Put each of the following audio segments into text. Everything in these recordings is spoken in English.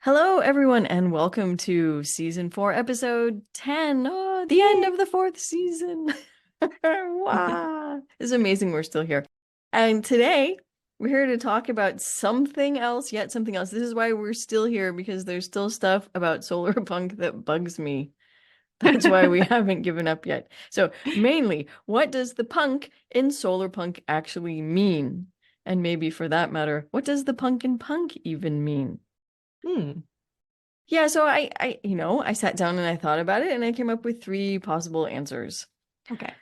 Hello, everyone, and welcome to season 4, episode 10. Oh, the end Yay. of the 4th season. Wow. It's amazing we're still here. And today we're here to talk about something else, yet something else. This is why we're still here, because there's still stuff about Solarpunk that bugs me. That's why we haven't given up yet. So, mainly, what does the punk in Solarpunk actually mean? And maybe for that matter, what does the punk in punk even mean? Hmm. Yeah, so I sat down and I thought about it and I came up with three possible answers. Okay.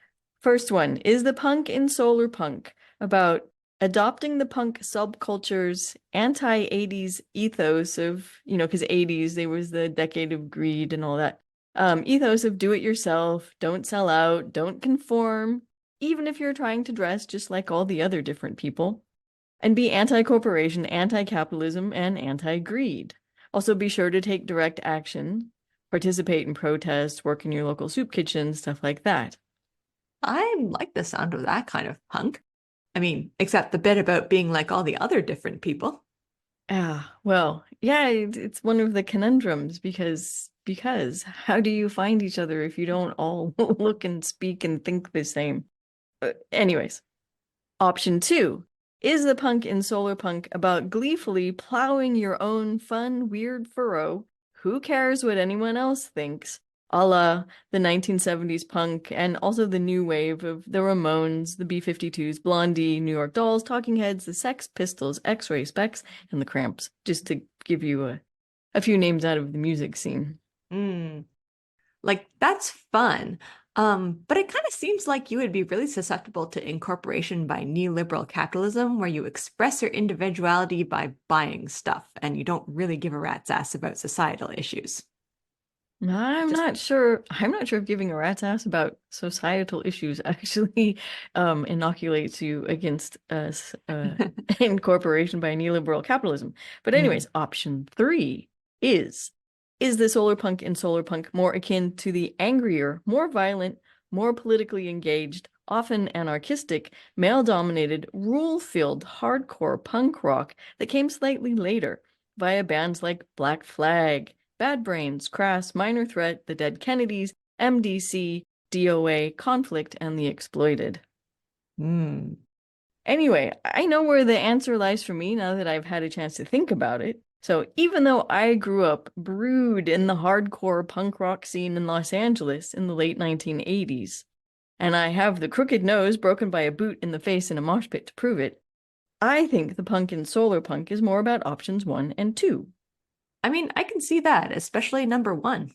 First one, is the punk in Solarpunk about adopting the punk subculture's anti-80s ethos of, because 80s, there was the decade of greed and all that. Ethos of do it yourself, don't sell out, don't conform, even if you're trying to dress just like all the other different people, and be anti-corporation, anti-capitalism, and anti-greed. Also, be sure to take direct action, participate in protests, work in your local soup kitchen, stuff like that. I like the sound of that kind of punk. I mean, except the bit about being like all the other different people. Ah, well, yeah, it's one of the conundrums because how do you find each other if you don't all look and speak and think the same? Anyways, option 2. Is the punk in Solarpunk about gleefully plowing your own fun, weird furrow? Who cares what anyone else thinks? A la the 1970s punk and also the new wave of the Ramones, the B-52s, Blondie, New York Dolls, Talking Heads, the Sex Pistols, X-Ray Specs, and the Cramps, just to give you a few names out of the music scene. Hmm. Like that's fun. But it kind of seems like you would be really susceptible to incorporation by neoliberal capitalism, where you express your individuality by buying stuff and you don't really give a rat's ass about societal issues. I'm Just not sure. I'm not sure if giving a rat's ass about societal issues actually inoculates you against incorporation by neoliberal capitalism. But Hmm. anyways, option 3 is the solarpunk in solarpunk more akin to the angrier, more violent, more politically engaged, often anarchistic, male-dominated, rule-filled hardcore punk rock that came slightly later via bands like Black Flag, Bad Brains, Crass, Minor Threat, The Dead Kennedys, MDC, DOA, Conflict, and The Exploited. Hmm. Anyway, I know where the answer lies for me now that I've had a chance to think about it. So even though I grew up brewed in the hardcore punk rock scene in Los Angeles in the late 1980s, and I have the crooked nose broken by a boot in the face in a mosh pit to prove it, I think the punk in solar punk is more about options 1 and 2. I mean, I can see that, especially number one.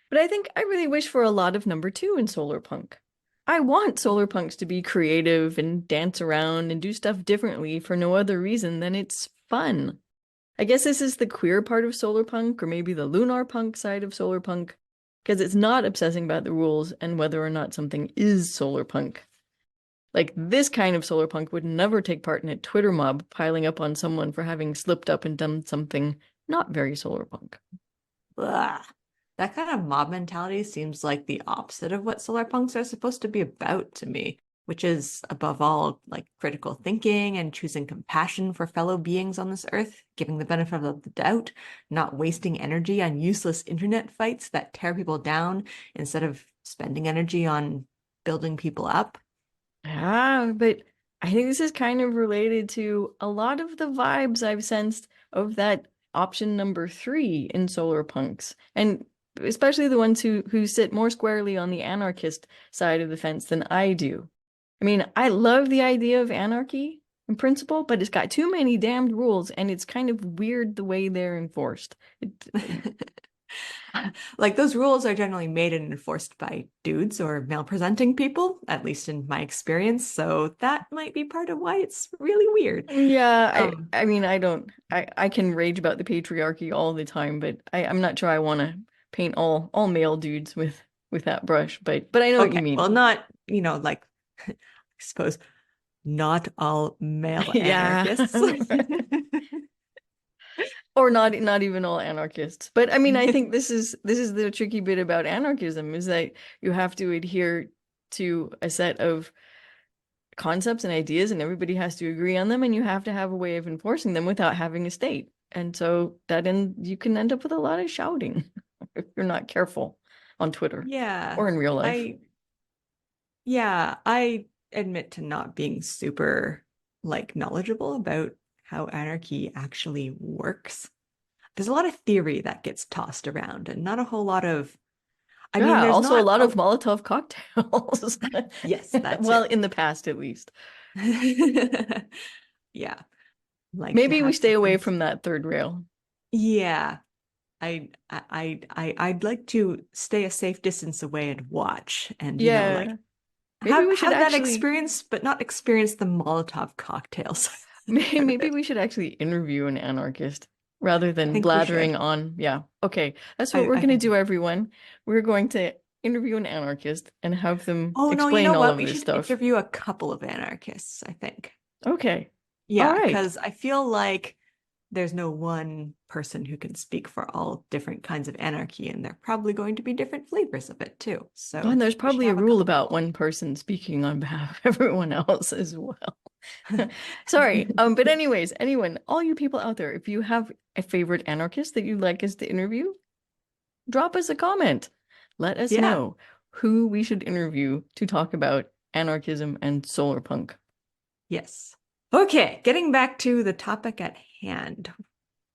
But I think I really wish for a lot of number 2 in solar punk. I want solar punks to be creative and dance around and do stuff differently for no other reason than it's fun. I guess this is the queer part of solar punk, or maybe the lunar punk side of solar punk, because it's not obsessing about the rules and whether or not something is solar punk. Like this kind of solar punk would never take part in a Twitter mob piling up on someone for having slipped up and done something not very solar punk. Blah. That kind of mob mentality seems like the opposite of what solar punks are supposed to be about to me, which is above all like critical thinking and choosing compassion for fellow beings on this earth, giving the benefit of the doubt, not wasting energy on useless internet fights that tear people down instead of spending energy on building people up. Yeah, but I think this is kind of related to a lot of the vibes I've sensed of that option number 3 in solar punks, and especially the ones who sit more squarely on the anarchist side of the fence than I do. I mean, I love the idea of anarchy in principle, but it's got too many damned rules, and it's kind of weird the way they're enforced. Like those rules are generally made and enforced by dudes or male presenting people, at least in my experience. So that might be part of why it's really weird. Yeah, Um, I mean I can rage about the patriarchy all the time, but I'm not sure I want to paint all male dudes with that brush, but I know what you okay, well, mean. not, like, I suppose not all male Yeah. anarchists. Or not even all anarchists. But I mean I think this is the tricky bit about anarchism is that you have to adhere to a set of concepts and ideas and everybody has to agree on them and you have to have a way of enforcing them without having a state. And so you can end up with a lot of shouting if you're not careful on Twitter Yeah. or in real life. I Yeah, I admit to not being super like knowledgeable about how anarchy actually works. There's a lot of theory that gets tossed around and not a whole lot of, I mean, Yeah, there's also a not lot a, of Molotov cocktails. yes, that Well, too. in the past at least. Yeah, like to Maybe we have stay away something. from that third rail. Yeah, I'd like to stay a safe distance away and watch and, like Yeah. Maybe we should have that actually experience, but not experience the Molotov cocktails part of maybe it. we should actually interview an anarchist rather I than think we blathering should. on. Yeah. Okay. That's what we're I going to think we do, should. everyone. We're going to interview an anarchist and have them Oh no, you explain know all what? of We this should stuff. interview a couple of anarchists, I think. Okay. All Yeah, right. because I feel like there's no one person who can speak for all different kinds of anarchy, and they're probably going to be different flavors of it too. Oh, and So there's we should probably a have a rule couple about people. one person speaking on behalf of everyone else as well. Sorry. But anyways, anyone, all you people out there, if you have a favorite anarchist that you'd like us to interview, drop us a comment. Let us Yeah, know who we should interview to talk about anarchism and solar punk. yes. Okay, getting back to the topic at hand.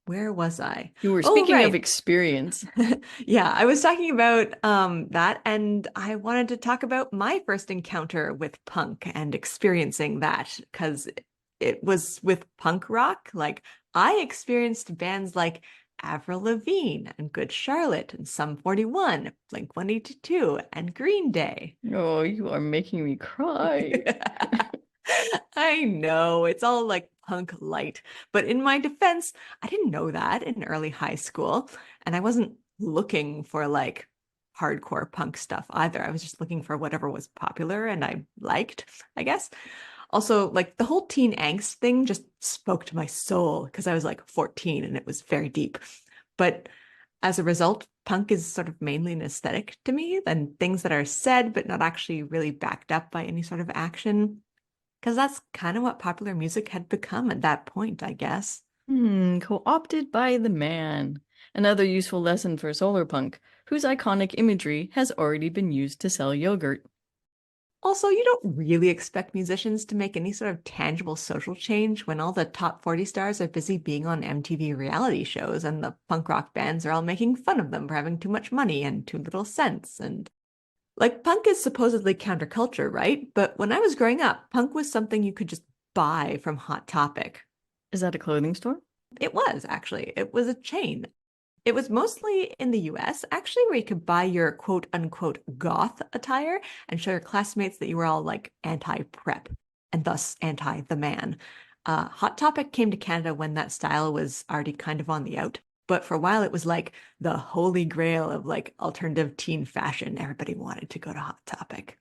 Where was I? You were Oh, speaking of right. experience. Yeah, I was talking about that, and I wanted to talk about my first encounter with punk and experiencing that because it was with punk rock. Like I experienced bands like Avril Lavigne and Good Charlotte and Sum 41, Blink-182, and Green Day. Oh, you are making me cry. I know it's all like punk light, but in my defense, I didn't know that in early high school, and I wasn't looking for like hardcore punk stuff either. I was just looking for whatever was popular and I liked, I guess. Also, like the whole teen angst thing just spoke to my soul because I was like 14 and it was very deep. But as a result, punk is sort of mainly an aesthetic to me than things that are said but not actually really backed up by any sort of action. Because that's kind of what popular music had become at that point, I guess. Co-opted by the man. Another useful lesson for solar punk, whose iconic imagery has already been used to sell yogurt. Also, you don't really expect musicians to make any sort of tangible social change when all the top 40 stars are busy being on MTV reality shows and the punk rock bands are all making fun of them for having too much money and too little sense. And like, punk is supposedly counterculture, right? But when I was growing up, punk was something you could just buy from Hot Topic. Is that a clothing store? It was actually, it was a chain. It was mostly in the US, actually, where you could buy your quote unquote goth attire and show your classmates that you were all like anti-prep and thus anti the man. Hot Topic came to Canada when that style was already kind of on the out. But for a while, it was like the holy grail of like alternative teen fashion. Everybody wanted to go to Hot Topic.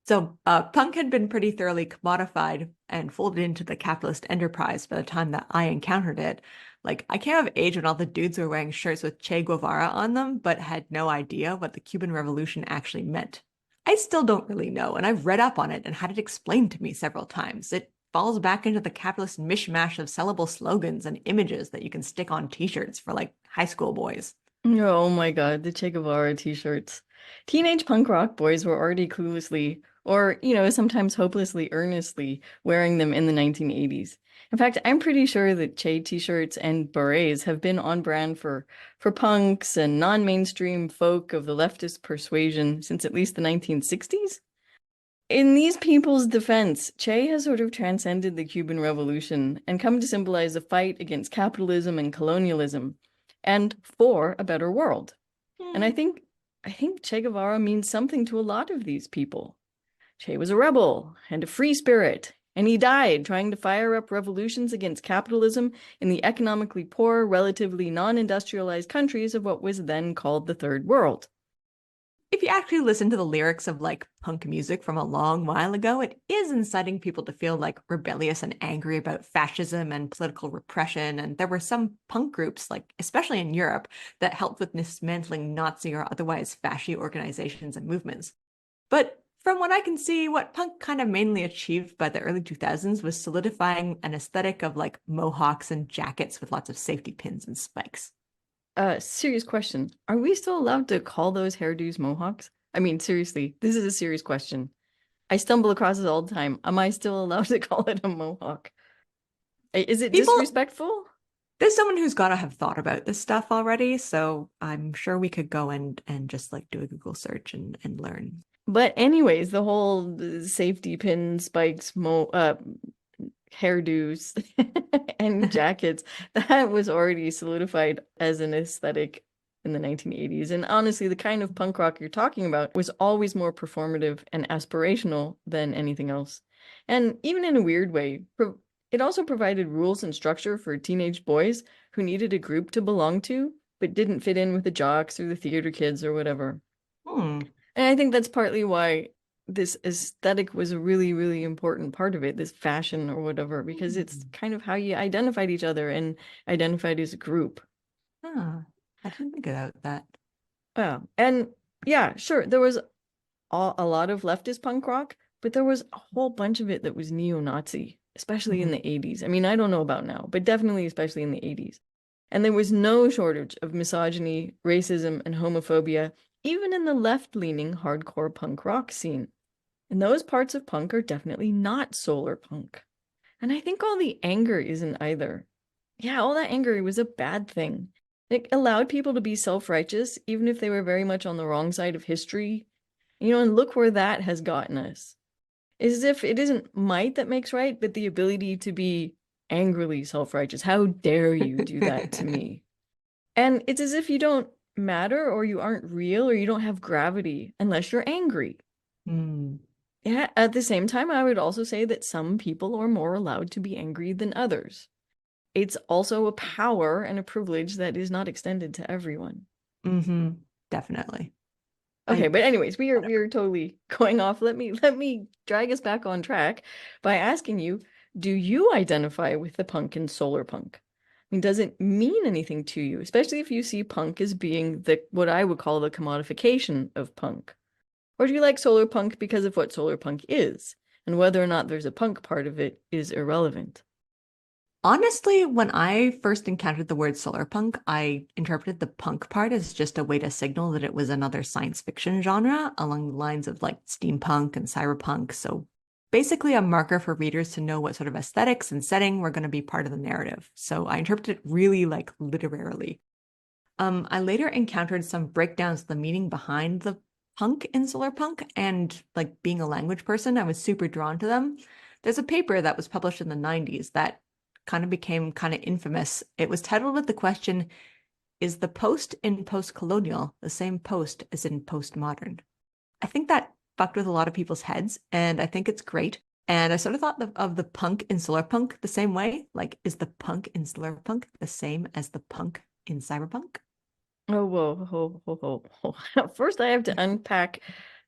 So punk had been pretty thoroughly commodified and folded into the capitalist enterprise by the time that I encountered it. Like, I came of age when all the dudes were wearing shirts with Che Guevara on them, but had no idea what the Cuban Revolution actually meant. I still don't really know, and I've read up on it and had it explained to me several times. It falls back into the capitalist mishmash of sellable slogans and images that you can stick on t-shirts for like high school boys. Oh my God, the Che Guevara t-shirts. Teenage punk rock boys were already cluelessly, or, sometimes hopelessly earnestly wearing them in the 1980s. In fact, I'm pretty sure that Che t-shirts and berets have been on brand for punks and non-mainstream folk of the leftist persuasion since at least the 1960s. In these people's defense, Che has sort of transcended the Cuban Revolution and come to symbolize a fight against capitalism and colonialism and for a better world. And Hmm. I think Che Guevara means something to a lot of these people. Che was a rebel and a free spirit, and he died trying to fire up revolutions against capitalism in the economically poor, relatively non-industrialized countries of what was then called the Third World. If you actually listen to the lyrics of like punk music from a long while ago, it is inciting people to feel like rebellious and angry about fascism and political repression. And there were some punk groups, like especially in Europe, that helped with dismantling Nazi or otherwise fascist organizations and movements. But From what I can see, what punk kind of mainly achieved by the early 2000s was solidifying an aesthetic of like mohawks and jackets with lots of safety pins and spikes. Serious question. Are we still allowed to call those hairdos mohawks? I mean, seriously, this is a serious question. I stumble across it all the time. Am I still allowed to call it a mohawk? Is it People, disrespectful? there's someone who's got to have thought about this stuff already, so I'm sure we could go and just like do a Google search and learn. But anyways, the whole safety pin spikes, hairdos and jackets, that was already solidified as an aesthetic in the 1980s. And honestly, the kind of punk rock you're talking about was always more performative and aspirational than anything else. And even in a weird way, it also provided rules and structure for teenage boys who needed a group to belong to, but didn't fit in with the jocks or the theater kids or whatever. Hmm. And I think that's partly why this aesthetic was a really, really important part of it, this fashion or whatever, because it's kind of how you identified each other and identified as a group. Ah, I didn't think about that. Yeah. And yeah, sure, there was a lot of leftist punk rock, but there was a whole bunch of it that was neo-Nazi, especially in Mhm. the 80s. I mean, I don't know about now, but definitely especially in the 80s. And there was no shortage of misogyny, racism, and homophobia, even in the left-leaning hardcore punk rock scene. And those parts of punk are definitely not solar punk. And I think all the anger isn't either. Yeah, all that anger was a bad thing. It allowed people to be self-righteous, even if they were very much on the wrong side of history. And look where that has gotten us. It's as if it isn't might that makes right, but the ability to be angrily self-righteous. How dare you do that to me? And it's as if you don't matter or you aren't real or you don't have gravity unless you're angry. Hmm. Yeah, at the same time, I would also say that some people are more allowed to be angry than others. It's also a power and a privilege that is not extended to everyone. Mm-hmm. Definitely. Okay, I but anyways, we whatever. are totally going off. Let me drag us back on track by asking you, do you identify with the punk and solar punk? I mean, does it mean anything to you, especially if you see punk as being the what I would call the commodification of punk? Or do you like solar punk because of what solar punk is? And whether or not there's a punk part of it is irrelevant. Honestly, when I first encountered the word solarpunk, I interpreted the punk part as just a way to signal that it was another science fiction genre along the lines of like steampunk and cyberpunk. So basically a marker for readers to know what sort of aesthetics and setting were going to be part of the narrative. So I interpreted it really like literarily. I later encountered some breakdowns of the meaning behind the punk in solarpunk, and like being a language person, I was super drawn to them. There's a paper that was published in the 90s that kind of became kind of infamous. It was titled with the question, is the post in post-colonial the same post as in postmodern? I think that fucked with a lot of people's heads, and I think it's great. And I sort of thought of the punk in solarpunk the same way. Like, is the punk in solarpunk the same as the punk in cyberpunk? Oh, whoa, whoa, whoa, whoa, whoa. First, I have to unpack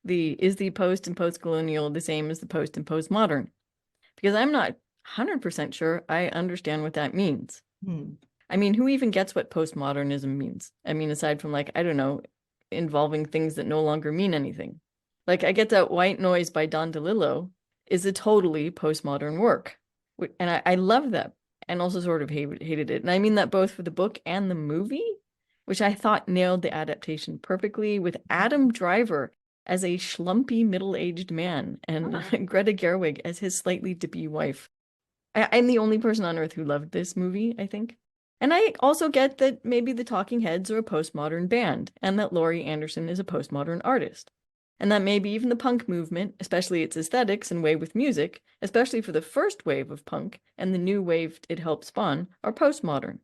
is the post and post-colonial the same as the post and postmodern? Because I'm not 100% sure I understand what that means. Hmm. I mean, who even gets what postmodernism means? I mean, aside from like, I don't know, involving things that no longer mean anything. Like, I get that White Noise by Don DeLillo is a totally postmodern work. And I love that and also sort of hated it. And I mean that both for the book and the movie, which I thought nailed the adaptation perfectly with Adam Driver as a schlumpy middle-aged man and Ah. Greta Gerwig as his slightly dippy wife. I'm the only person on earth who loved this movie, I think. And I also get that maybe the Talking Heads are a postmodern band, and that Laurie Anderson is a postmodern artist. And that maybe even the punk movement, especially its aesthetics and way with music, especially for the first wave of punk and the new wave it helped spawn, are postmodern.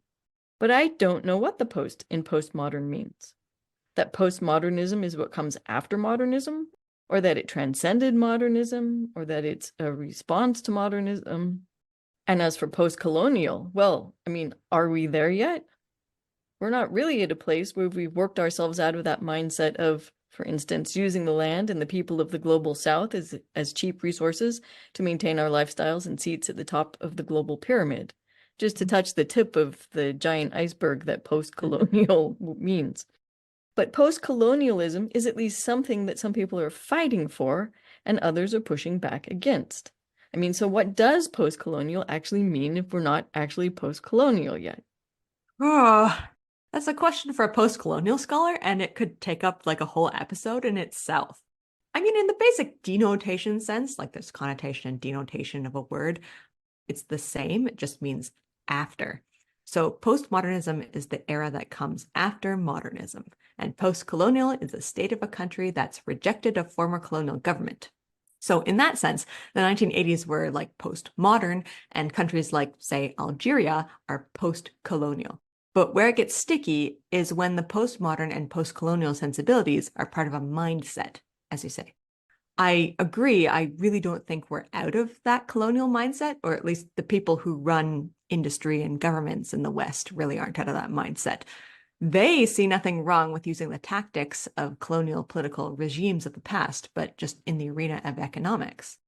But I don't know what the post in postmodern means. That postmodernism is what comes after modernism, or that it transcended modernism, or that it's a response to modernism. And as for post-colonial, well, I mean, are we there yet? We're not really at a place where we've worked ourselves out of that mindset of, for instance, using the land and the people of the global south as cheap resources to maintain our lifestyles and seats at the top of the global pyramid, just to touch the tip of the giant iceberg that post-colonial means. But post-colonialism is at least something that some people are fighting for, and others are pushing back against. I mean, so what does post-colonial actually mean if we're not actually post-colonial yet? Oh, that's a question for a post-colonial scholar, and it could take up like a whole episode in itself. I mean, in the basic denotation sense, like there's connotation and denotation of a word, it's the same. It just means after. So postmodernism is the era that comes after modernism, and post-colonial is the state of a country that's rejected a former colonial government. So in that sense, the 1980s were like post-modern, and countries like, say, Algeria are post-colonial. But where it gets sticky is when the postmodern and post-colonial sensibilities are part of a mindset, as you say. I agree. I really don't think we're out of that colonial mindset, or at least the people who run industry and governments in the West really aren't out of that mindset. They see nothing wrong with using the tactics of colonial political regimes of the past, but just in the arena of economics.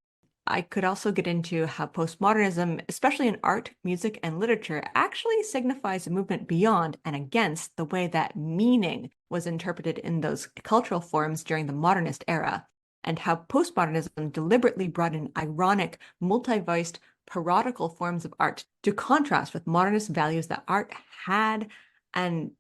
I could also get into how postmodernism, especially in art, music, and literature, actually signifies a movement beyond and against the way that meaning was interpreted in those cultural forms during the modernist era, and how postmodernism deliberately brought in ironic, multi-voiced, parodical forms of art to contrast with modernist values that art had. And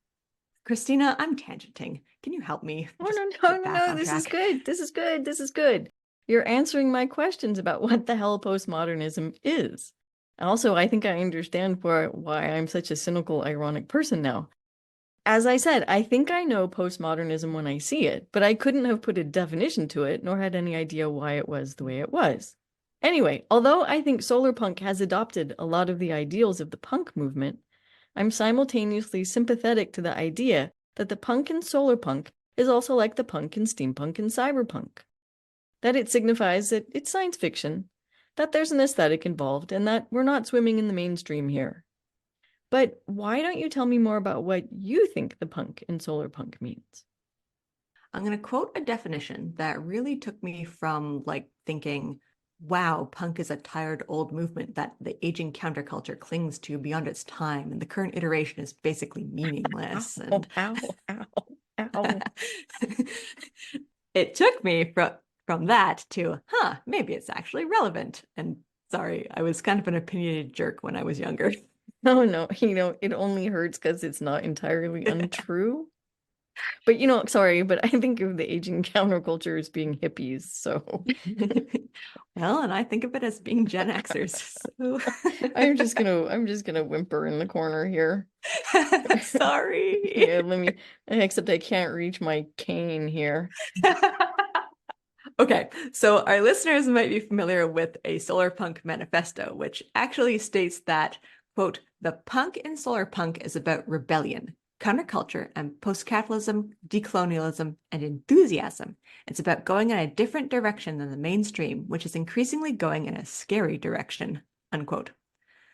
Christina, I'm tangenting. Can you help me Oh, just no, get no, no, back no, on this is track? good. This is good. This is good. You're answering my questions about what the hell postmodernism is. Also, I think I understand why I'm such a cynical, ironic person now. As I said, I think I know postmodernism when I see it, but I couldn't have put a definition to it, nor had any idea why it was the way it was. Anyway, although I think solarpunk has adopted a lot of the ideals of the punk movement, I'm simultaneously sympathetic to the idea that the punk in solarpunk is also like the punk in steampunk and cyberpunk. That it signifies that it's science fiction, that there's an aesthetic involved, and that we're not swimming in the mainstream here. But why don't you tell me more about what you think the punk in solarpunk means? I'm going to quote a definition that really took me from like thinking, wow, punk is a tired old movement that the aging counterculture clings to beyond its time, and the current iteration is basically meaningless. Ow, And ow, ow, ow. it took me from that to, maybe it's actually relevant. And sorry, I was kind of an opinionated jerk when I was younger. No, no, it only hurts because it's not entirely untrue. But sorry, but I think of the aging counterculture as being hippies, so Well, and I think of it as being Gen Xers. So I'm just gonna whimper in the corner here. sorry. Yeah, except I can't reach my cane here. Okay, so our listeners might be familiar with a Solarpunk manifesto, which actually states that, quote, the punk in Solarpunk is about rebellion, counterculture, and post-capitalism, decolonialism, and enthusiasm. It's about going in a different direction than the mainstream, which is increasingly going in a scary direction, unquote.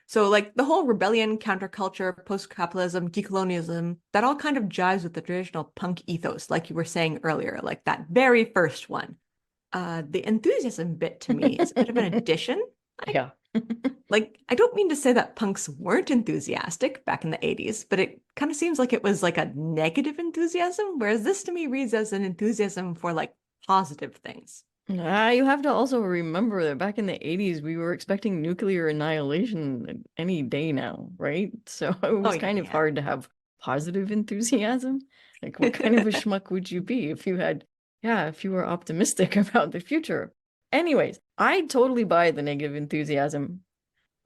So, like the whole rebellion, counterculture, post-capitalism, decolonialism, that all kind of jives with the traditional punk ethos, like you were saying earlier, like that very first one. The enthusiasm bit to me is a bit of an addition. Yeah. I don't mean to say that punks weren't enthusiastic back in the 80s, but it kind of seems like it was like a negative enthusiasm, whereas this to me reads as an enthusiasm for like positive things. You have to also remember that back in the 80s, we were expecting nuclear annihilation any day now, right? So it Oh, was kind of yeah. hard to have positive enthusiasm. Like, what kind of a schmuck would you be if you were optimistic about the future? Anyways, I totally buy the negative enthusiasm,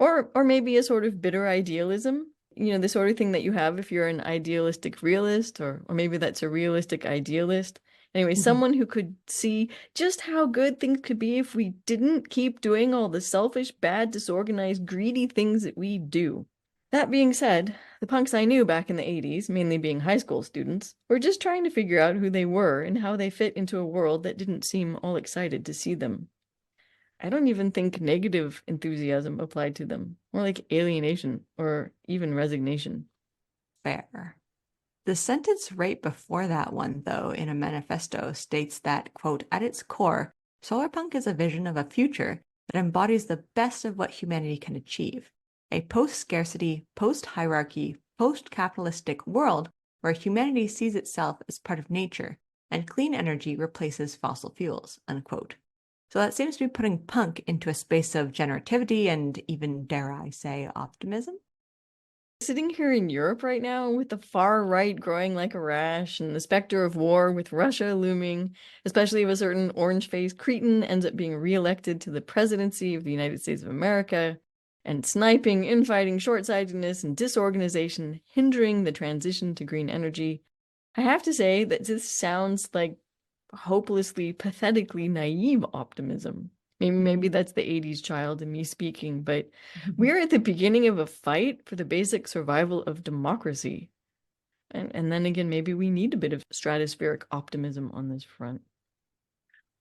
or maybe a sort of bitter idealism. The sort of thing that you have if you're an idealistic realist, or maybe that's a realistic idealist. Anyway, Mhm. someone who could see just how good things could be if we didn't keep doing all the selfish, bad, disorganized, greedy things that we do. That being said, the punks I knew back in the 80s, mainly being high school students, were just trying to figure out who they were and how they fit into a world that didn't seem all excited to see them. I don't even think negative enthusiasm applied to them, more like alienation or even resignation. Fair. The sentence right before that one, though, in a manifesto states that, quote, at its core, solarpunk is a vision of a future that embodies the best of what humanity can achieve, a post-scarcity, post-hierarchy, post-capitalistic world where humanity sees itself as part of nature and clean energy replaces fossil fuels, unquote. So that seems to be putting punk into a space of generativity and even, dare I say, optimism. Sitting here in Europe right now with the far right growing like a rash and the specter of war with Russia looming, especially if a certain orange-faced cretin ends up being reelected to the presidency of the United States of America, and sniping, infighting, short-sightedness, and disorganization hindering the transition to green energy, I have to say that this sounds like hopelessly, pathetically naive optimism. Maybe that's the 80s child in me speaking, but we're at the beginning of a fight for the basic survival of democracy. And then again, maybe we need a bit of stratospheric optimism on this front.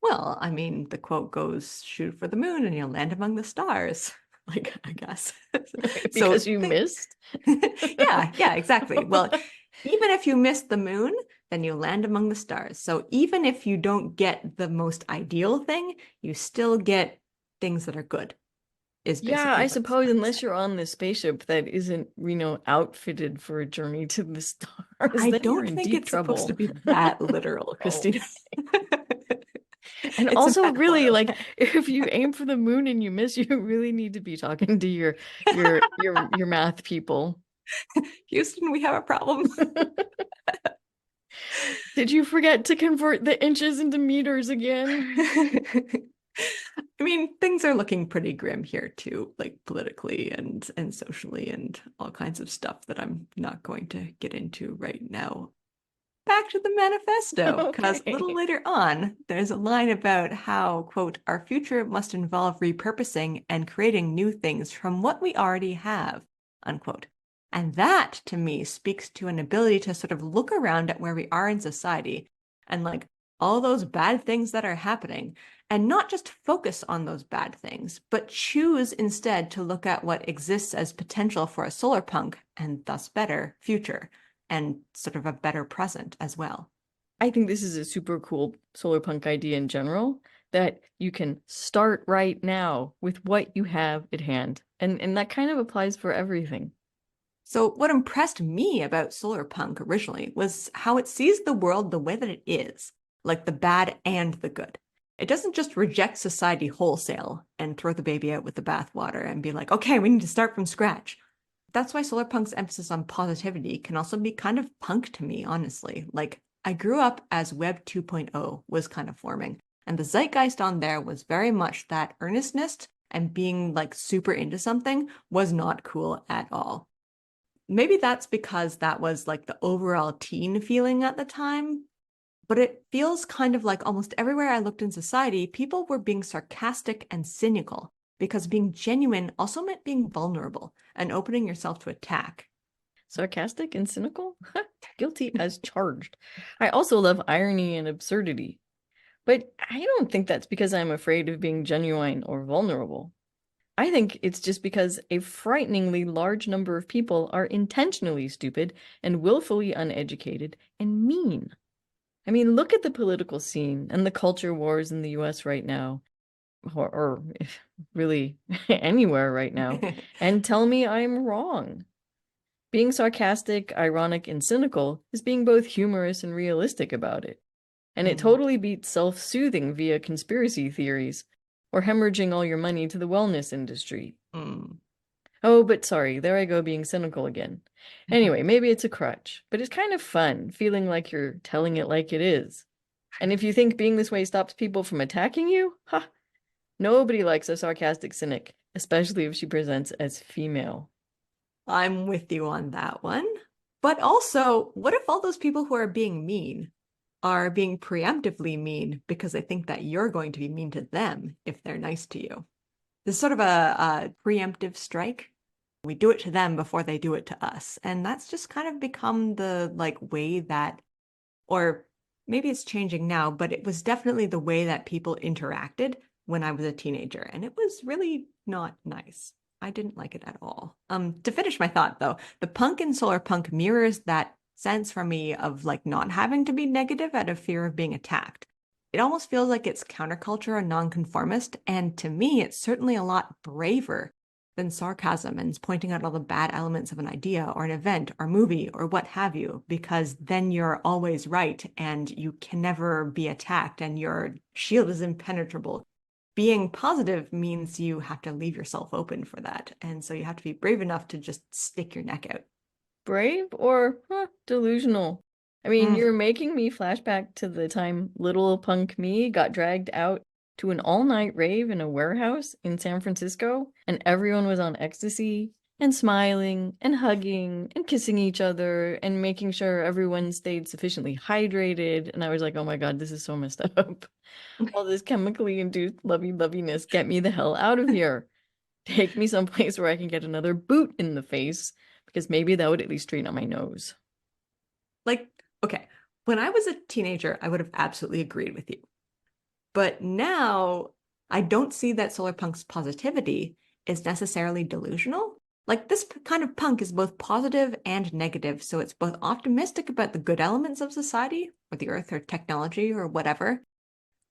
Well, I mean, the quote goes, shoot for the moon and you'll land among the stars. Like, I guess. So, Because you missed? yeah, exactly. Well, even if you miss the moon, then you land among the stars. So even if you don't get the most ideal thing, you still get things that are good, is Yeah, basically I what it's suppose trying to unless say. you're on this spaceship that isn't, outfitted for a journey to the stars, I then you're don't in think deep it's supposed to trouble. be that literal, Oh. Christina. And It's a also metaphor, really like okay? if you aim for the moon and you miss, you really need to be talking to your math people. Houston, we have a problem. Did you forget to convert the inches into meters again? I mean, things are looking pretty grim here too, like politically and socially and all kinds of stuff that I'm not going to get into right now. Back to the manifesto, because a little Okay. later on, there's a line about how, quote, our future must involve repurposing and creating new things from what we already have, unquote. And that, to me, speaks to an ability to sort of look around at where we are in society and like all those bad things that are happening, and not just focus on those bad things, but choose instead to look at what exists as potential for a solar punk and thus better future and sort of a better present as well. I think this is a super cool solar punk idea in general that you can start right now with what you have at hand. And that kind of applies for everything. So, what impressed me about Solarpunk originally was how it sees the world the way that it is, like the bad and the good. It doesn't just reject society wholesale and throw the baby out with the bathwater and be like, okay, we need to start from scratch. That's why Solarpunk's emphasis on positivity can also be kind of punk to me, honestly. Like, I grew up as Web 2.0 was kind of forming, and the zeitgeist on there was very much that earnestness and being like super into something was not cool at all. Maybe that's because that was like the overall teen feeling at the time, but it feels kind of like almost everywhere I looked in society, people were being sarcastic and cynical because being genuine also meant being vulnerable and opening yourself to attack. Sarcastic and cynical? Guilty as charged. I also love irony and absurdity. But I don't think that's because I'm afraid of being genuine or vulnerable. I think it's just because a frighteningly large number of people are intentionally stupid and willfully uneducated and mean. I mean, look at the political scene and the culture wars in the US right now, or really anywhere right now, and tell me I'm wrong. Being sarcastic, ironic, and cynical is being both humorous and realistic about it. And it Mm. totally beats self-soothing via conspiracy theories or hemorrhaging all your money to the wellness industry. Mm. Oh, but sorry, there I go being cynical again. Anyway, maybe it's a crutch, but it's kind of fun feeling like you're telling it like it is. And if you think being this way stops people from attacking you, ha, nobody likes a sarcastic cynic, especially if she presents as female. I'm with you on that one. But also, what if all those people who are being mean are being preemptively mean because they think that you're going to be mean to them if they're nice to you? This is sort of a preemptive strike. We do it to them before they do it to us. And that's just kind of become the like way that, or maybe it's changing now, but it was definitely the way that people interacted when I was a teenager. And it was really not nice. I didn't like it at all. To finish my thought though, the punk and solar punk mirrors that sense for me of like not having to be negative out of fear of being attacked. It almost feels like it's counterculture and nonconformist, and to me, it's certainly a lot braver than sarcasm and pointing out all the bad elements of an idea or an event or movie or what have you, because then you're always right and you can never be attacked and your shield is impenetrable. being positive means you have to leave yourself open for that. And so you have to be brave enough to just stick your neck out. Brave or delusional? I mean, Mm. you're making me flashback to the time little punk me got dragged out to an all-night rave in a warehouse in San Francisco, and everyone was on ecstasy and smiling and hugging and kissing each other and making sure everyone stayed sufficiently hydrated. And I was like, oh my God, this is so messed up. All this chemically induced lovey-loviness, get me the hell out of here. Take me someplace where I can get another boot in the face, because maybe that would at least straighten out my nose. Like, okay, when I was a teenager, I would have absolutely agreed with you. But now I don't see that Solarpunk's positivity is necessarily delusional. Like this kind of punk is both positive and negative. So it's both optimistic about the good elements of society or the earth or technology or whatever.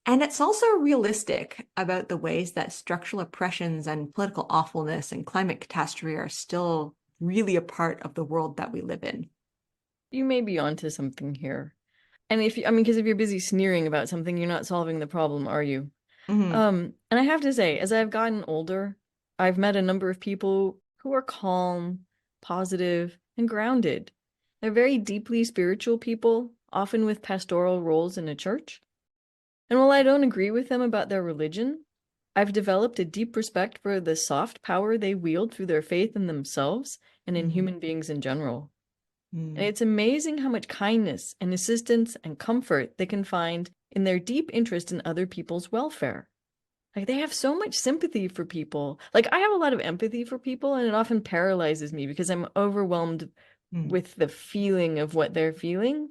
And it's also realistic about the ways that structural oppressions and political awfulness and climate catastrophe are still really a part of the world that we live in. You may be onto something here. And if you, I mean, because if you're busy sneering about something, you're not solving the problem, are you? Mhm. And I have to say, as I've gotten older, I've met a number of people who are calm, positive, and grounded. They're very deeply spiritual people, often with pastoral roles in a church. And while I don't agree with them about their religion, I've developed a deep respect for the soft power they wield through their faith in themselves and in Mm. human beings in general. And Mm. it's amazing how much kindness and assistance and comfort they can find in their deep interest in other people's welfare. Like they have so much sympathy for people. Like I have a lot of empathy for people, and it often paralyzes me because I'm overwhelmed Mm. with the feeling of what they're feeling.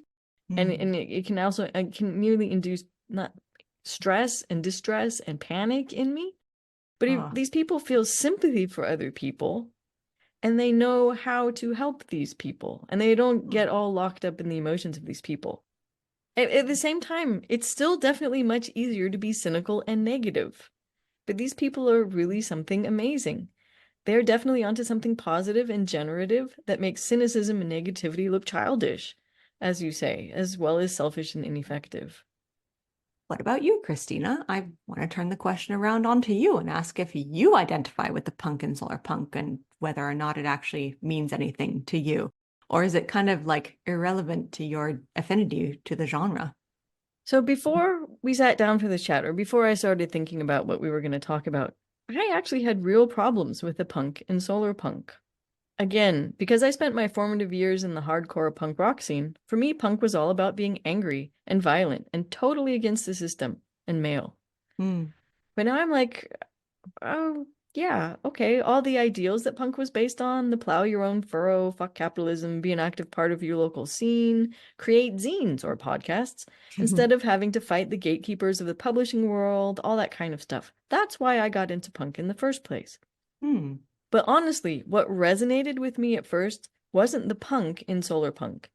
And Mm. it can also it can nearly induce not stress and distress and panic in me. But if Oh. these people feel sympathy for other people, and they know how to help these people, and they don't get all locked up in the emotions of these people. At the same time, it's still definitely much easier to be cynical and negative. But these people are really something amazing. They're definitely onto something positive and generative that makes cynicism and negativity look childish, as you say, as well as selfish and ineffective. What about you, Christina? I want to turn the question around onto you and ask if you identify with the punk and solar punk and whether or not it actually means anything to you. Or is it kind of like irrelevant to your affinity to the genre? So before we sat down for this chat, or before I started thinking about what we were going to talk about, I actually had real problems with the punk and solar punk. Again, because I spent my formative years in the hardcore punk rock scene, for me, punk was all about being angry and violent and totally against the system and male. Hmm. But now I'm like, oh, yeah, okay, all the ideals that punk was based on, the plow your own furrow, fuck capitalism, be an active part of your local scene, create zines or podcasts, instead of having to fight the gatekeepers of the publishing world, all that kind of stuff. That's why I got into punk in the first place. Hmm. But honestly, what resonated with me at first wasn't the punk in Solarpunk.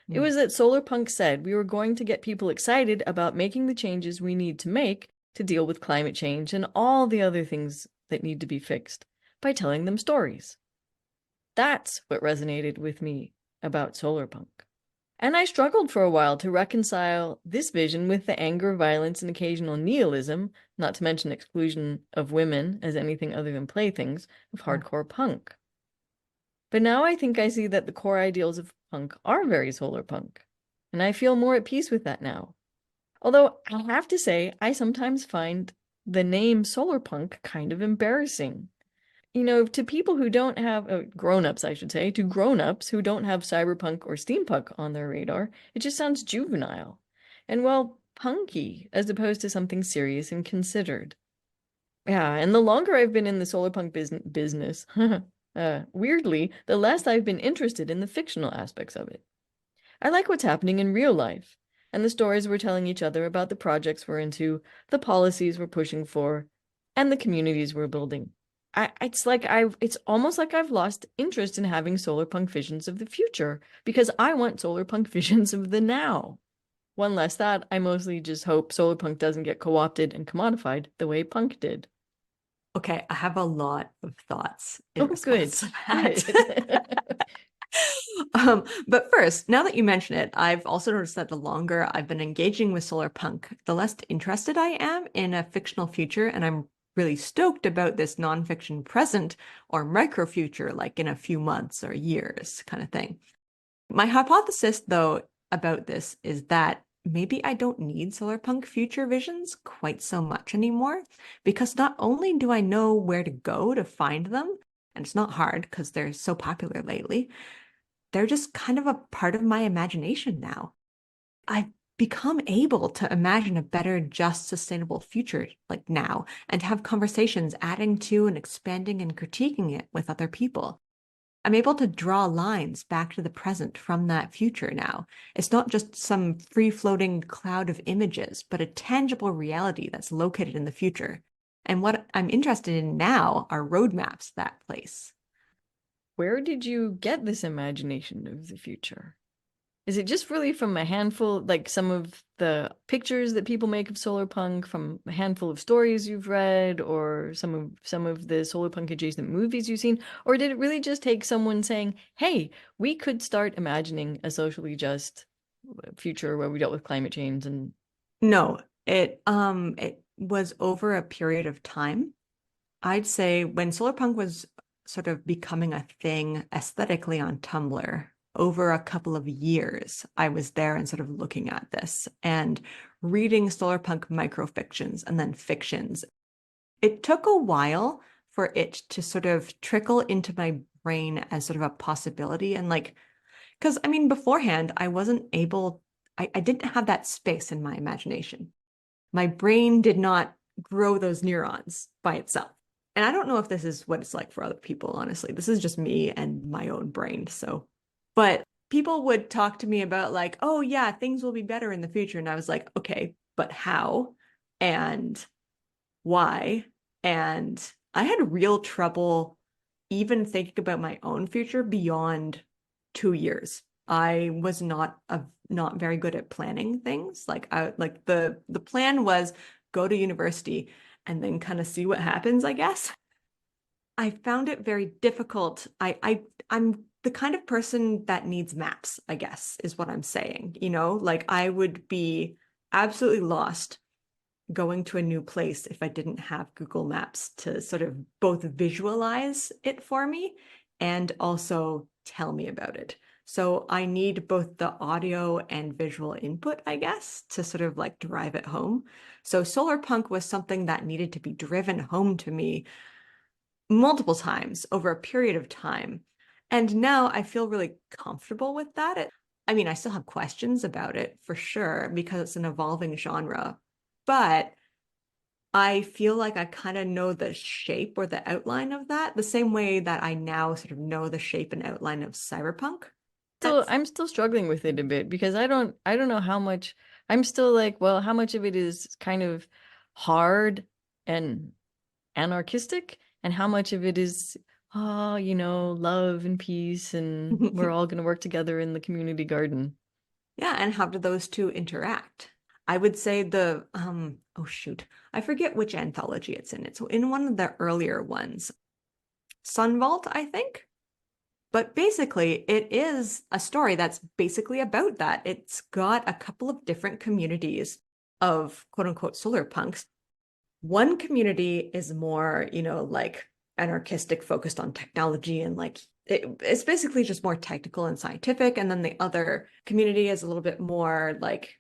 It Hmm. was that Solarpunk said we were going to get people excited about making the changes we need to make to deal with climate change and all the other things that need to be fixed by telling them stories. That's what resonated with me about Solarpunk. And I struggled for a while to reconcile this vision with the anger, violence, and occasional nihilism, not to mention exclusion of women as anything other than playthings, of Yeah. hardcore punk. But now I think I see that the core ideals of punk are very solar punk, and I feel more at peace with that now. Although I have to say, I sometimes find the name solar punk kind of embarrassing. You know, to people who don't have, grown-ups, I should say, to grown-ups who don't have cyberpunk or steampunk on their radar, it just sounds juvenile. And well, punky, as opposed to something serious and considered. Yeah, and the longer I've been in the solarpunk business, weirdly, the less I've been interested in the fictional aspects of it. I like what's happening in real life, and the stories we're telling each other about the projects we're into, the policies we're pushing for, and the communities we're building. It's almost like I've lost interest in having solarpunk visions of the future because I want solarpunk visions of the now. One less that, I mostly just hope solarpunk doesn't get co-opted and commodified the way punk did. Okay, I have a lot of thoughts in Oh, good, response to that. good. But first, now that you mention it, I've also noticed that the longer I've been engaging with Solarpunk, the less interested I am in a fictional future, and I'm really stoked about this nonfiction present or micro future, like in a few months or years kind of thing. My hypothesis, though, about this is that maybe I don't need Solarpunk future visions quite so much anymore, because not only do I know where to go to find them, and it's not hard because they're so popular lately, they're just kind of a part of my imagination now. I've become able to imagine a better, just, sustainable future like now and have conversations adding to and expanding and critiquing it with other people. I'm able to draw lines back to the present from that future now. It's not just some free floating cloud of images, but a tangible reality that's located in the future. And what I'm interested in now are roadmaps to that place. Where did you get this imagination of the future? Is it just really from a handful, like some of the pictures that people make of Solarpunk, from a handful of stories you've read, or some of the Solarpunk adjacent movies you've seen, or did it really just take someone saying, "Hey, we could start imagining a socially just future where we dealt with climate change and No, it was over a period of time. I'd say when Solarpunk was sort of becoming a thing aesthetically on Tumblr, over a couple of years, I was there and sort of looking at this and reading Solarpunk microfictions and then fictions. It took a while for it to sort of trickle into my brain as sort of a possibility. And like, because I mean, beforehand, I wasn't able, I didn't have that space in my imagination. My brain did not grow those neurons by itself. And I don't know if this is what it's like for other people, honestly. This is just me and my own brain. So, but people would talk to me about, like, oh, yeah, things will be better in the future. And I was like, okay, but how? And why? And I had real trouble even thinking about my own future beyond 2 years. I was not very good at planning things. Like I like the plan was go to university and then kind of see what happens, I guess. I found it very difficult. I'm the kind of person that needs maps, I guess, is what I'm saying. Like I would be absolutely lost going to a new place if I didn't have Google Maps to sort of both visualize it for me and also tell me about it. So I need both the audio and visual input, I guess, to sort of like drive it home. So Solarpunk was something that needed to be driven home to me multiple times over a period of time. And now I feel really comfortable with that. I mean, I still have questions about it for sure because it's an evolving genre, but I feel like I kind of know the shape or the outline of that, the same way that I now sort of know the shape and outline of cyberpunk. still That's I'm still struggling with it a bit because I don't know how much. I'm still like, well, how much of it is kind of hard and anarchistic and how much of it is love and peace and we're all going to work together in the community garden. yeah, and how do those two interact? I would say oh shoot, I forget which anthology it's in. It's in one of the earlier ones, Sunvault, I think. But basically, it is a story that's basically about that. It's got a couple of different communities of quote unquote solar punks. One community is more, like anarchistic, focused on technology and like it's basically just more technical and scientific. And then the other community is a little bit more like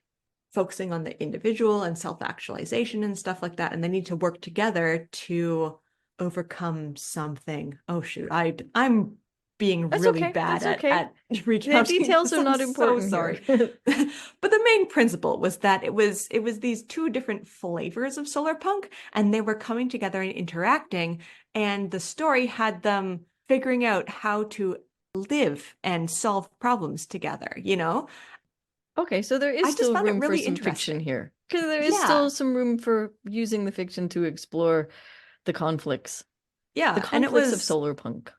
focusing on the individual and self-actualization and stuff like that. And they need to work together to overcome something. Oh shoot, I'm being That's really okay. bad That's at okay. at The recounting details this. are I'm not so important here. sorry. But the main principle was that it was these two different flavors of solar punk, and they were coming together and interacting, and the story had them figuring out how to live and solve problems together. Okay, so there is I just still found it room for really some fiction interesting. here. Because there is Yeah. still some room for using the fiction to explore the conflicts. The Yeah, and it conflicts of was solar punk.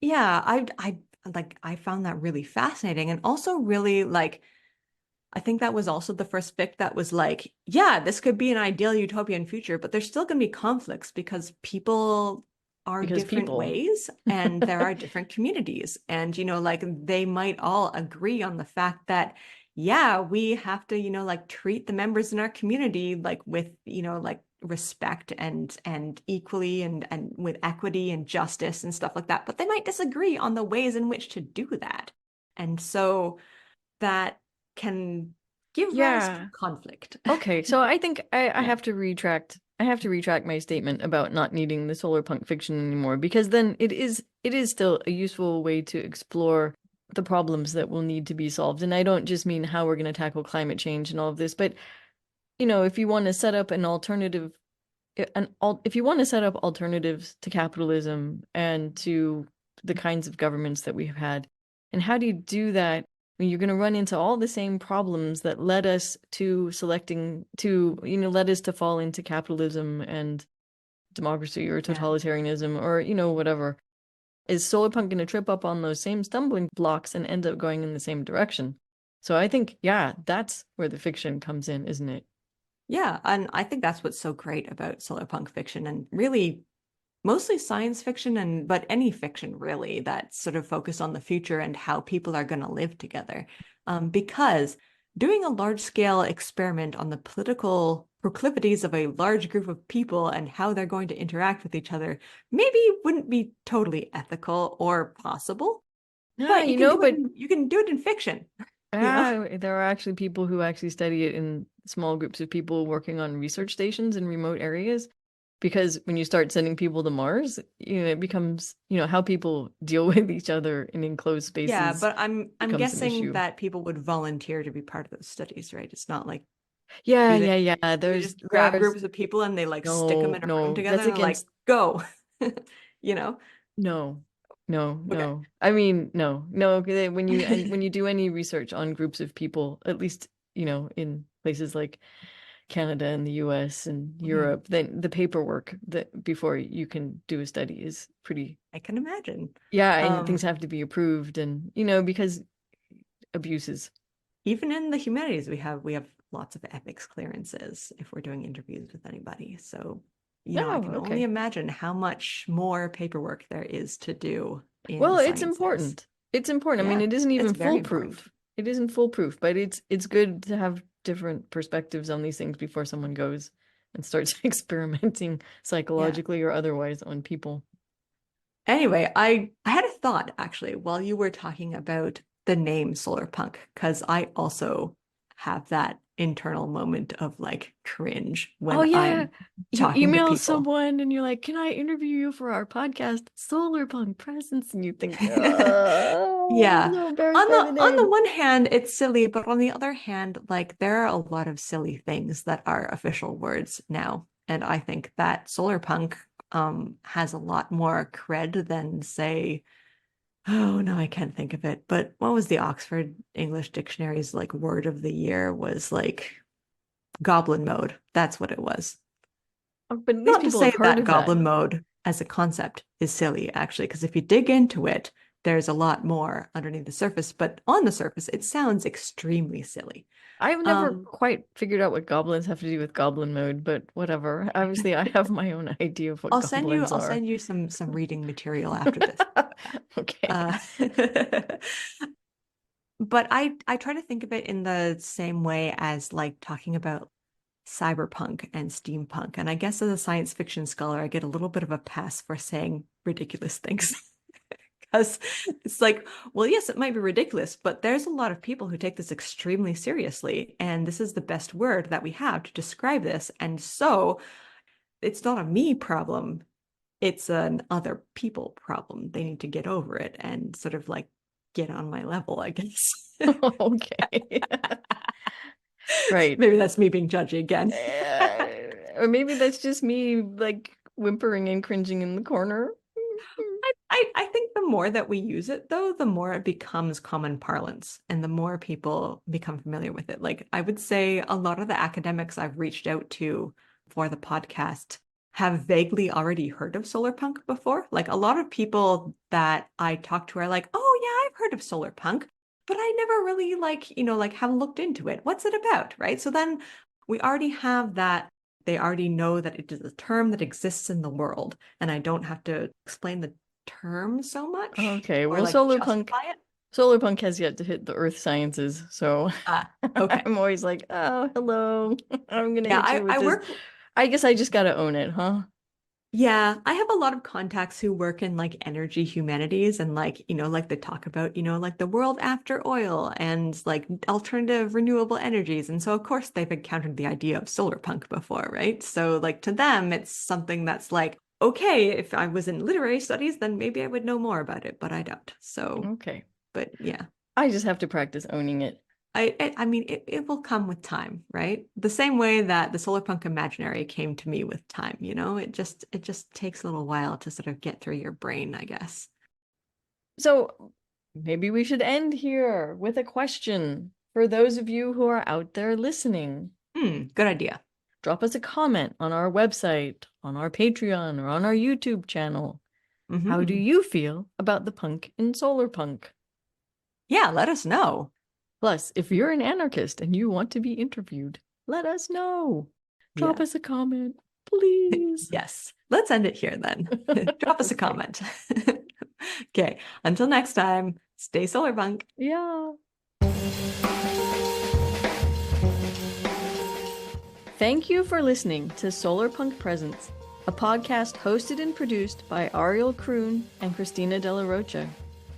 yeah, I found that really fascinating and also really like I think that was also the first fic that was like, yeah, this could be an ideal utopian future, but there's still going to be conflicts because people are because different people. ways and there are different communities. And, like they might all agree on the fact that, yeah, we have to, like treat the members in our community like with, like respect and equally and with equity and justice and stuff like that. But they might disagree on the ways in which to do that. And so that can give rise to Yeah. conflict. Okay, so I think I Yeah. have to retract my statement about not needing the solar punk fiction anymore, because then it is still a useful way to explore the problems that will need to be solved. And I don't just mean how we're going to tackle climate change and all of this, but if you want to set up an alternative if you want to set up alternatives to capitalism and to the kinds of governments that we've had, and how do you do that when you're going to run into all the same problems that led us to selecting to, led us to fall into capitalism and democracy or Yeah. totalitarianism or, whatever? Is Solarpunk going to trip up on those same stumbling blocks and end up going in the same direction? So I think, yeah, that's where the fiction comes in, isn't it? Yeah, and I think that's what's so great about solarpunk fiction and really mostly science fiction and but any fiction really that sort of focus on the future and how people are going to live together. Because doing a large scale experiment on the political proclivities of a large group of people and how they're going to interact with each other maybe wouldn't be totally ethical or possible, Yeah, but but you can do it in fiction, you know? there are actually people who actually study it in small groups of people working on research stations in remote areas. Because when you start sending people to Mars, it becomes, how people deal with each other in enclosed Yeah, spaces but I'm becomes an guessing issue. that people would volunteer to be part of those studies, right? It's not like Yeah, do they yeah, yeah. do they There's just grab there's groups of people and they like stick them no, in a room no, together that's and they're like, against go, you know? no, no, Okay. no. I mean, no, no. When you do any research on groups of people, at least, in places like Canada and the US and Mhm. Europe, then the paperwork that before you can do a study is pretty, I can imagine. yeah, and things Um, have to be approved and, because abuses. Even in the humanities, we have lots of ethics clearances if we're doing interviews with anybody. So, I Oh, can only okay. imagine how much more paperwork there is to do in the Well, it's sciences. important. It's important. I mean, Yeah, it isn't it's even very important. foolproof. It isn't foolproof, but it's good to have different perspectives on these things before someone goes and starts experimenting Yeah. psychologically or otherwise on people. Anyway, I had a thought actually while you were talking about the name Solarpunk, because I also have that internal moment of like cringe Oh when yeah, I'm you talking to email people. someone and you're like, "Can I interview you for our podcast, Solarpunk Presence?" And you think, I'm Yeah. so embarrassed by the On the name." one hand, it's silly, but on the other hand, like there are a lot of silly things that are official words now. And I think that Solarpunk has a lot more cred than say, oh no, I can't think of it. But what was the Oxford English Dictionary's like word of the year was like goblin mode. That's what it was. Oh, but at least Not to people say have heard that of that. goblin mode as a concept is silly, actually, because if you dig into it, there's a lot more underneath the surface. But on the surface, it sounds extremely silly. I've never Um, quite figured out what goblins have to do with goblin mode, but whatever. Obviously, I have my own idea of what goblins I'll are. send you some reading material after this. Okay. Uh, but I try to think of it in the same way as like talking about cyberpunk and steampunk. And I guess as a science fiction scholar, I get a little bit of a pass for saying ridiculous things. Because it's like, well, yes, it might be ridiculous, but there's a lot of people who take this extremely seriously. And this is the best word that we have to describe this. And so it's not a me problem, it's an other people problem. They need to get over it and sort of like get on my level, I guess. Okay. Right. Maybe that's me being judgy again. Or maybe that's just me like whimpering and cringing in the corner. I think the more that we use it, though, the more it becomes common parlance and the more people become familiar with it. Like, I would say a lot of the academics I've reached out to for the podcast have vaguely already heard of solarpunk before. Like, a lot of people that I talk to are like, oh, yeah, I've heard of solarpunk, but I never really like, like have looked into it. What's it about? Right. So then we already have that they already know that it is a term that exists in the world, and I don't have to explain the term so much Okay, or well, like justify it. Solarpunk has yet to hit the earth sciences, so Ah, okay. I'm always like, oh, hello. I'm gonna Yeah, hit you with I this. work. I guess I just gotta own it, huh? Yeah, I have a lot of contacts who work in like energy humanities and like, like they talk about, like the world after oil and like alternative renewable energies. And so of course they've encountered the idea of solar punk before, right? So like to them, it's something that's like, okay, if I was in literary studies, then maybe I would know more about it, but I don't. So, Okay. but yeah. I just have to practice owning it. I mean, it will come with time, right? The same way that the solar punk imaginary came to me with time, it just takes a little while to sort of get through your brain, I guess. So maybe we should end here with a question for those of you who are out there listening. Good idea. Drop us a comment on our website, on our Patreon, or on our YouTube channel. How do Hmm. you feel about the punk in Solarpunk? Yeah, let us know. Plus, if you're an anarchist and you want to be interviewed, let us know. Drop Yeah. us a comment, please. Yes. Let's end it here then. Drop us a Okay. comment. Okay. Until next time, stay solar punk. Yeah. Thank you for listening to Solarpunk Presents, a podcast hosted and produced by Ariel Kroon and Christina de Rocha.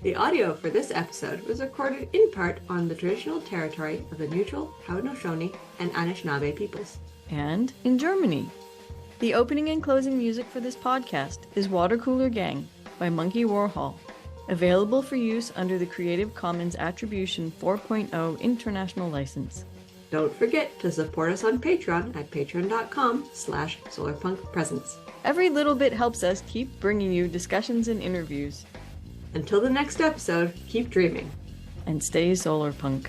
The audio for this episode was recorded in part on the traditional territory of the neutral Haudenosaunee and Anishinaabe peoples. And in Germany. The opening and closing music for this podcast is Water Cooler Gang by Monkey Warhol, available for use under the Creative Commons Attribution 4.0 International License. Don't forget to support us on Patreon at patreon.com/solarpunkpresents. Every little bit helps us keep bringing you discussions and interviews. Until the next episode, keep dreaming. And stay solarpunk.